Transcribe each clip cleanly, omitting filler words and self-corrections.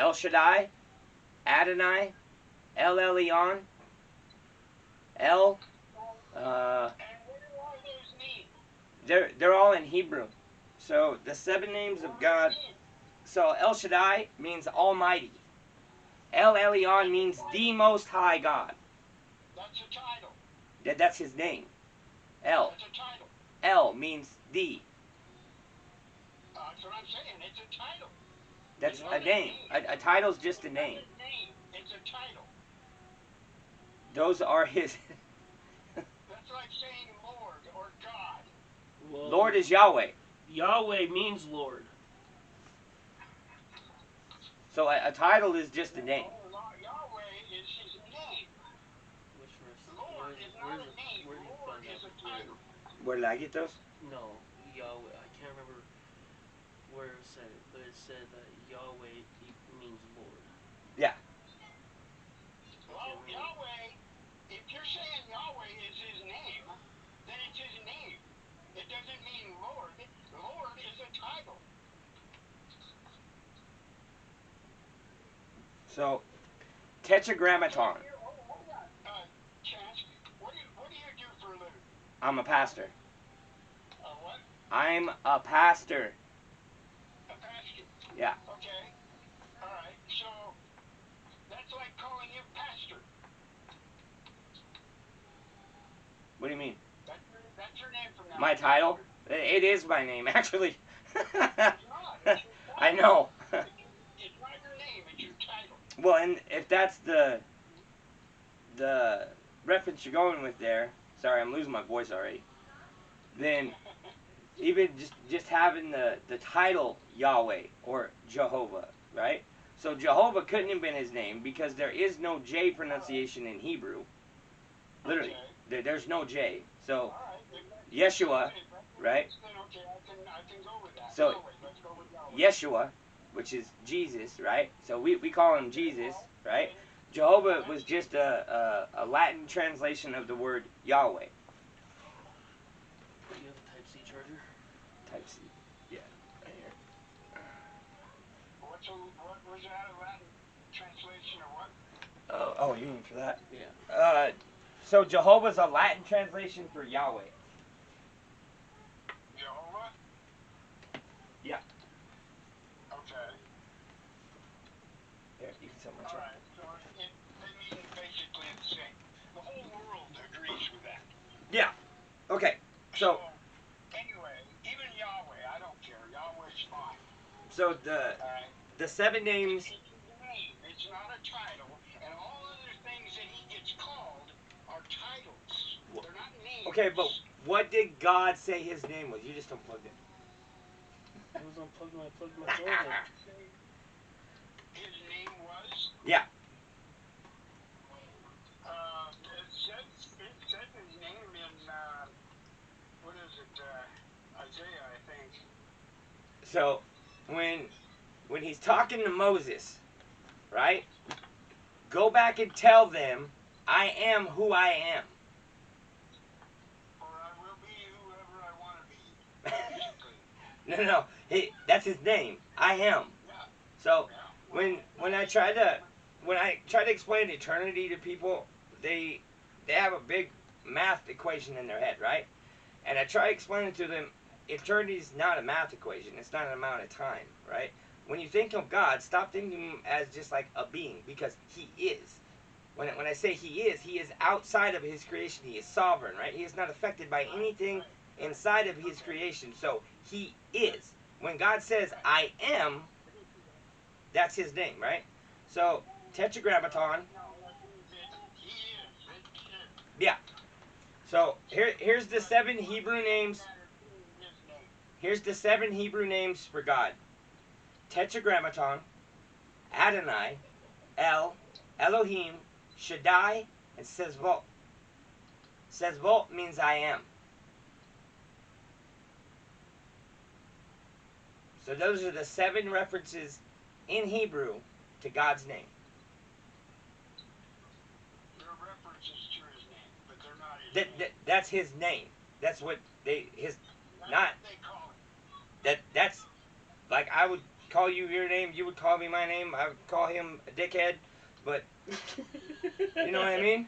El Shaddai, Adonai, El Elyon, El. They're all in Hebrew. So the 7 names of God. So El Shaddai means Almighty. El Elyon means the Most High God. That's a title. That's his name. El. That's a title. El means the. That's what I'm saying. It's a title. That's a name. A title's just a name. It's a title. Those are his. That's like saying Lord or God. Well, Lord is Yahweh. Yahweh means Lord. So a title is just a name. Yahweh is his name. Which verse? Lord is not a name. Where do you Lord find is that? a title. Where did I get those? No, Yahweh. I can't remember where it said it, but it said that Yahweh means Lord. Yeah. Well, Yahweh, if you're saying Yahweh is his name, then it's his name. It doesn't mean Lord. Lord is a title. So, Tetragrammaton. Chance, what do you do for a living? I'm a pastor. What? I'm a pastor. A pastor. Yeah. Okay. All right. So that's like calling you pastor. What do you mean? That's your name from now. My title? It is my name, actually. It's not. It's your I know. it's not your name. It's your title. Well, and if that's the reference you're going with there, sorry, I'm losing my voice already. Then even just having the title Yahweh or Jehovah, right? So Jehovah couldn't have been his name because there is no J pronunciation in Hebrew. Literally, there's no J. So Yeshua, right? I can go with that. So Let's go with Yahweh. Yeshua, which is Jesus, right? So we call him Jesus, right? Jehovah was just a Latin translation of the word Yahweh. Do you have a Type-C charger? Type-C. Yeah. Right here. What was that, a Latin translation or what? Oh, you mean for that? Yeah. So Jehovah's a Latin translation for Yahweh. Jehovah? Yeah. Okay. Here, you can set my All check. right. So they mean basically the same. The whole world agrees with that. Yeah. Okay. So anyway, even Yahweh, I don't care. Yahweh's fine. So the 7 names. It's his name. It's not a title. And all other things that he gets called are titles. They're not names. Okay, but what did God say his name was? You just unplugged it. I was unplugging. I plugged my phone in. His name was? Yeah. It said his name in, what is it, Isaiah, I think. So when he's talking to Moses, right? Go back and tell them, I am who I am. Or I will be whoever I want to be. No. That's his name. I am. Yeah. So when I try to explain eternity to people, they have a big math equation in their head, right? And I try explaining to them, eternity is not a math equation. It's not an amount of time, right? When you think of God, stop thinking of him as just like a being, because he is. When I say he is outside of his creation. He is sovereign, right? He is not affected by anything inside of his creation. So he is. When God says, I am, that's his name, right? So, Tetragrammaton. Yeah. So, here's the 7 Hebrew names. Here's the 7 Hebrew names for God. Tetragrammaton, Adonai, El, Elohim, Shaddai, and Sezvot. Sezvot means I am. So those are the 7 references in Hebrew to God's name. They're references to his name, but they're not his name. That's his name. That's what they call it. That's like call you your name, you would call me my name. I would call him a dickhead, but you know what I mean?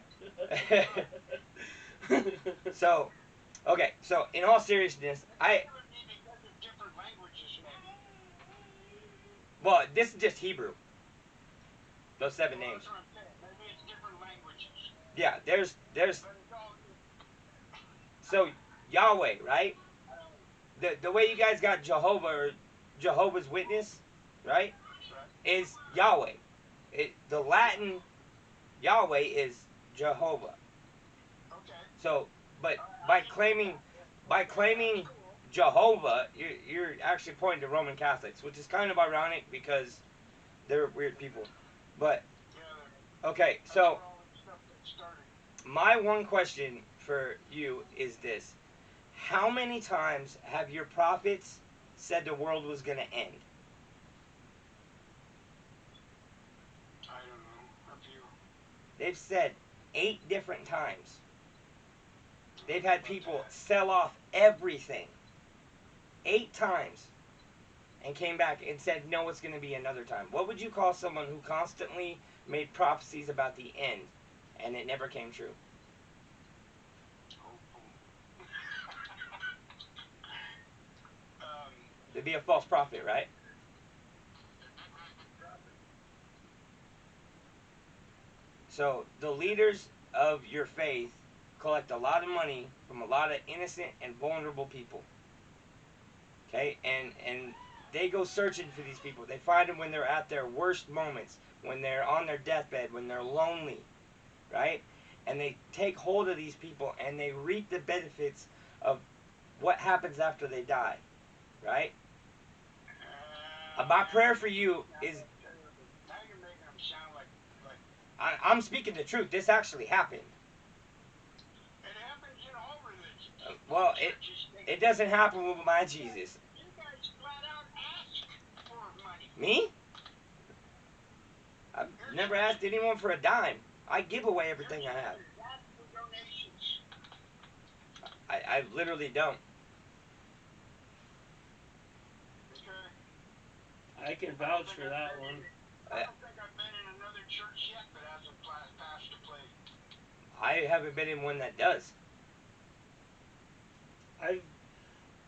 So, okay, so in all seriousness, Different languages, maybe. well, this is just Hebrew. Those 7 Well, names. that's what I'm saying. Maybe it's different languages. Yeah, there's, But it's all, so Yahweh, right? The way you guys got Jehovah or Jehovah's Witness, right, is Yahweh. The Latin Yahweh is Jehovah. okay. So, but by claiming Jehovah, you're actually pointing to Roman Catholics, which is kind of ironic because they're weird people. But okay, so my one question for you is this: how many times have your prophets said the world was going to end? I don't know. A few. They've said 8 different times. They've had people sell off everything 8 times and came back and said, no, it's going to be another time. What would you call someone who constantly made prophecies about the end and it never came true? They'd be a false prophet, right? So the leaders of your faith collect a lot of money from a lot of innocent and vulnerable people. Okay, and they go searching for these people. They find them when they're at their worst moments, when they're on their deathbed, when they're lonely, right? And they take hold of these people and they reap the benefits of what happens after they die, right? My prayer for you is, Now you're making them sound like I'm speaking the truth. This actually happened. it happens in all religions. Well, it doesn't happen with my Jesus. You guys flat out ask for money. Me? I've never asked anyone for a dime. I give away everything I have. Ask for donations. I literally don't. Okay. I can vouch for that one. I don't think I've been in another church yet that hasn't passed a plate. I haven't been in one that does. I've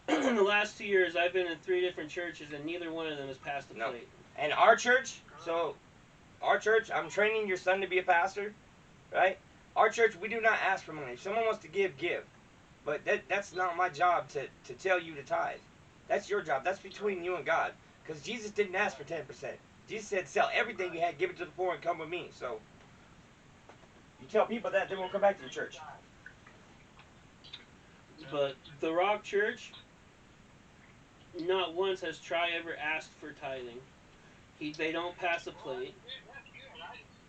in the last 2 years I've been in 3 different churches and neither one of them has passed the No. plate. And our church, I'm training your son to be a pastor, right? Our church, we do not ask for money. If someone wants to give, give. But that's not my job to tell you to tithe. That's your job. That's between you and God. Because Jesus didn't ask for 10%. Jesus said, sell everything you had, give it to the poor, and come with me. So, you tell people that, they won't come back to your church. But the Rock Church, not once has Tri ever asked for tithing. They don't pass a plate.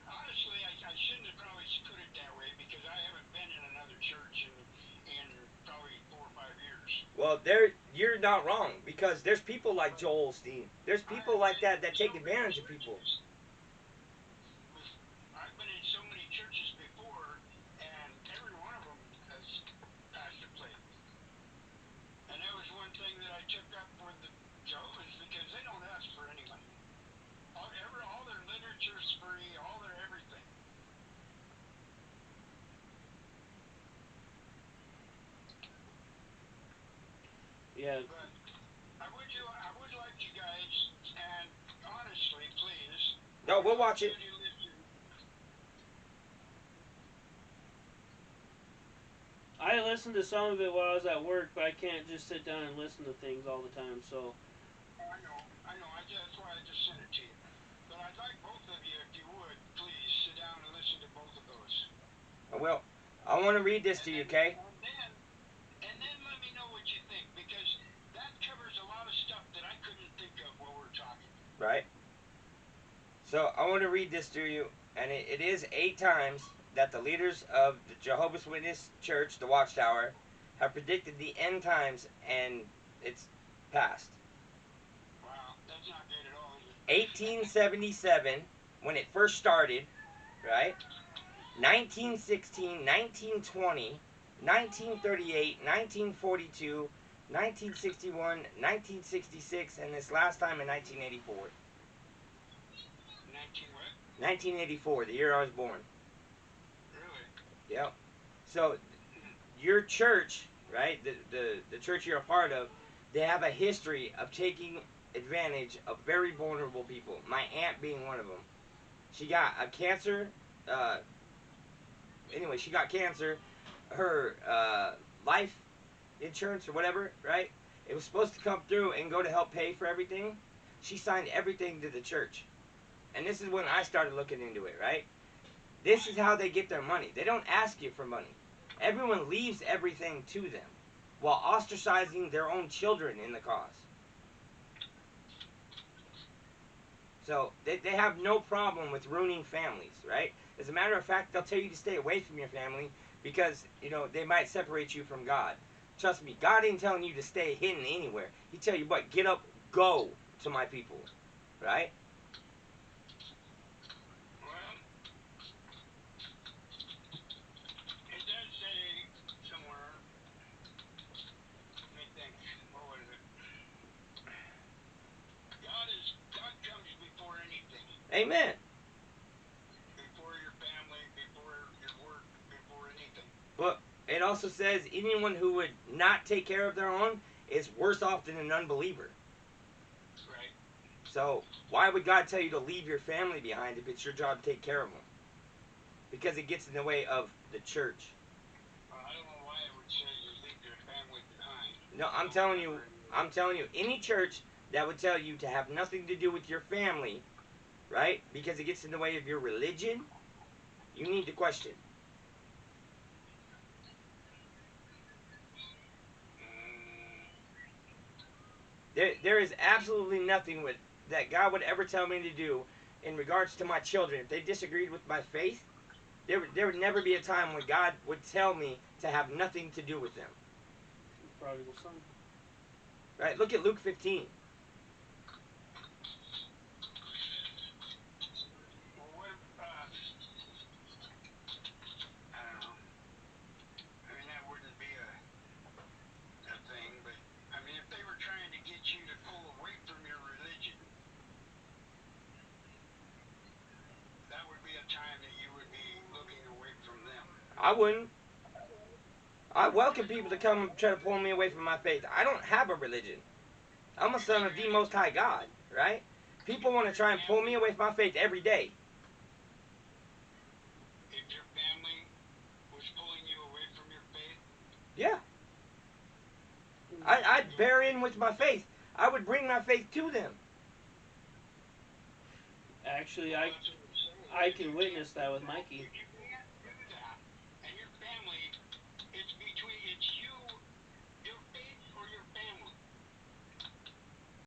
Honestly, I shouldn't have probably put it that way because I haven't been in another church in probably 4 or 5 years. Well, you're not wrong, because there's people like Joel Osteen. There's people like that take advantage of people. I've been in so many churches before, and every one of them has passed a plate. And that was one thing that I took up with the Jehovah's because they don't ask for any money. All their literature's free, all their everything. Yeah. But I would like you guys, and honestly, please. No, we'll watch it. I listened to some of it while I was at work, but I can't just sit down and listen to things all the time. So. I know. That's why I just sent it to you. But I'd like both of you, if you would, please sit down and listen to both of those. I will. I want to read this to you, okay? And then let me know what you think, because that covers a lot of stuff that I couldn't think of while we're talking. Right. So I want to read this to you, and it is 8 times that the leaders of the Jehovah's Witness Church, the Watchtower, have predicted the end times, and it's passed. Wow, that's not good at all, is it? 1877, when it first started, right? 1916, 1920, 1938, 1942, 1961, 1966, and this last time in 1984. 19 what? 1984, the year I was born. Really? Yep. So, your church, right, the church you're a part of, they have a history of taking advantage of very vulnerable people. My aunt being one of them. She got a cancer. Anyway, she got cancer. Her life insurance or whatever, right? It was supposed to come through and go to help pay for everything. She signed everything to the church. And this is when I started looking into it, right? This is how they get their money. They don't ask you for money. Everyone leaves everything to them while ostracizing their own children in the cause. So they have no problem with ruining families, right? As a matter of fact, they'll tell you to stay away from your family because, they might separate you from God. Trust me, God ain't telling you to stay hidden anywhere. He tell you what, get up, go to my people, right? Well, it does say somewhere, let me think, what was it? God comes before anything. Amen. Before your family, before your work, before anything. But it also says anyone who would not take care of their own is worse off than an unbeliever. Right. So why would God tell you to leave your family behind if it's your job to take care of them? Because it gets in the way of the church. Well, I don't know why it would say you leave your family behind. No, I'm telling you, any church that would tell you to have nothing to do with your family, right? Because it gets in the way of your religion, you need to question. There is absolutely nothing that God would ever tell me to do in regards to my children. If they disagreed with my faith, there would never be a time when God would tell me to have nothing to do with them. Prodigal son. Right? Look at Luke 15. Well, what, I don't know. I mean, that wouldn't be a thing, but, I mean, if they were trying to get you to pull away from your religion, that would be a time that you would be looking away from them. I wouldn't. I welcome people to come try to pull me away from my faith. I don't have a religion. I'm a son of the Most High God, right? People want to try and pull me away from my faith every day. If your family was pulling you away from your faith, Yeah. I'd bear in with my faith. I would bring my faith to them. Actually, well, I that's what I'm saying. I can witness that with Mikey. If you